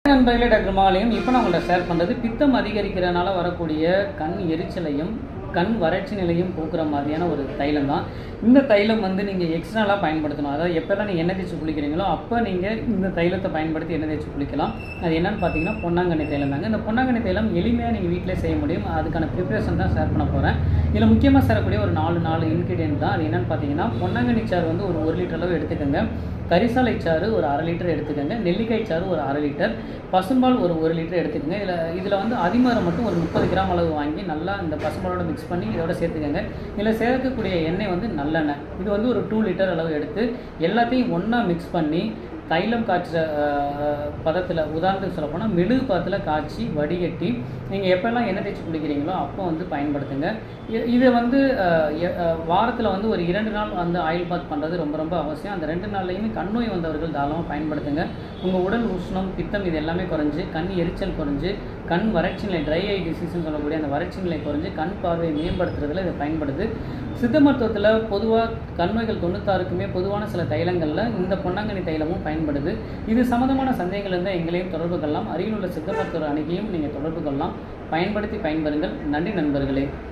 நண்பர்களே, டாக்டர் மாலையும் இப்போ நான் உங்கள்கிட்ட ஷேர் பண்ணுறது பித்தம் அதிகரிக்கிறதுனால வரக்கூடிய கண் எரிச்சலையும் கண் வறட்சி நிலையும் போக்குற மாதிரியான ஒரு தைலம் தான். இந்த தைலம் நீங்கள் எக்ஸ்ட்ராலாக பயன்படுத்தணும். அதாவது எப்போல்லாம் நீங்கள் எண்ணெய் தேய்ச்சி குளிக்கிறீங்களோ அப்போ நீங்கள் இந்த தைலத்தை பயன்படுத்தி எண்ணெய் தேய்ச்சி குளிக்கலாம். அது என்னென்னு பார்த்தீங்கன்னா பொன்னாங்கண்ணி தைலம் தாங்க. இந்த பொன்னாங்கண்ணி தைலம் எளிமையாக நீங்கள் வீட்டிலே செய்ய முடியும். அதுக்கான ப்ரிப்ரேஷன் தான் ஷேர் பண்ண போகிறேன். இதில் முக்கியமாக சேரக்கூடிய ஒரு 4 இன்க்ரீடியன்ட் தான். அது என்னென்னு பார்த்தீங்கன்னா பொன்னாங்கண்ணி சாறு 1 லிட்டர் அளவு எடுத்துக்கோங்க. கரிசாலை சாறு ஒரு 1/2 லிட்டர் எடுத்துக்கோங்க. நெல்லிக்காய் சாறு ஒரு 1/2 லிட்டர், பசும்பால் ஒரு 1 லிட்டர் எடுத்துக்கோங்க. இதில் அதிமரம் மட்டும் ஒரு 30 கிராம் அளவு வாங்கி நல்லா இந்த பசும்பாலோட மிக்ஸ் பண்ணி இதோட சேர்த்துக்கோங்க. இதில் சேர்க்கக்கூடிய எண்ணெய் நல்லெண்ணெய். இது ஒரு 2 லிட்டர் அளவு எடுத்து எல்லாத்தையும் ஒன்றா மிக்ஸ் பண்ணி தைலம் காய்ச்சுற பதத்தில், உதாரணத்துக்கு சொல்ல போனால் மெழுகு பதத்தில் காய்ச்சி வடிகட்டி நீங்கள் எப்போல்லாம் எண்ணெய் தேய்ச்சி குளிக்கிறீங்களோ அப்போ பயன்படுத்துங்க. இது வாரத்தில் ஒரு 2 நாள் ஆயில் பாத் பண்ணுறது ரொம்ப ரொம்ப அவசியம். அந்த 2 நாள்லையுமே கண் நோய் வந்தவர்கள் தாராளமாக பயன்படுத்துங்க. உங்கள் உடல் உஷ்ணம், பித்தம் இது எல்லாமே குறைஞ்சி, கண் எரிச்சல் குறைஞ்சி, கண் வறட்சி நிலை, ட்ரை ஐ டிசீஸ்ன்னு சொல்லக்கூடிய அந்த வறட்சி நிலை குறைஞ்சி கண் பார்வையை மேம்படுத்துறதுல இது பயன்படுது. சித்த மருத்துவத்தில் பொதுவாக கண் நோய்கள் 96க்குமே பொதுவான சில தைலங்களில் இந்த பொன்னாங்கண்ணி தைலமும் பயன்படுது. இது சம்மந்தமான சந்தேகங்கள் இருந்தால் எங்களையும் தொடர்பு கொள்ளலாம். அருகில் உள்ள சித்த மருத்துவர் அணுகியும் நீங்கள் தொடர்பு கொள்ளலாம். பயன்படுத்தி பயன்பெறுங்கள். நன்றி நண்பர்களே.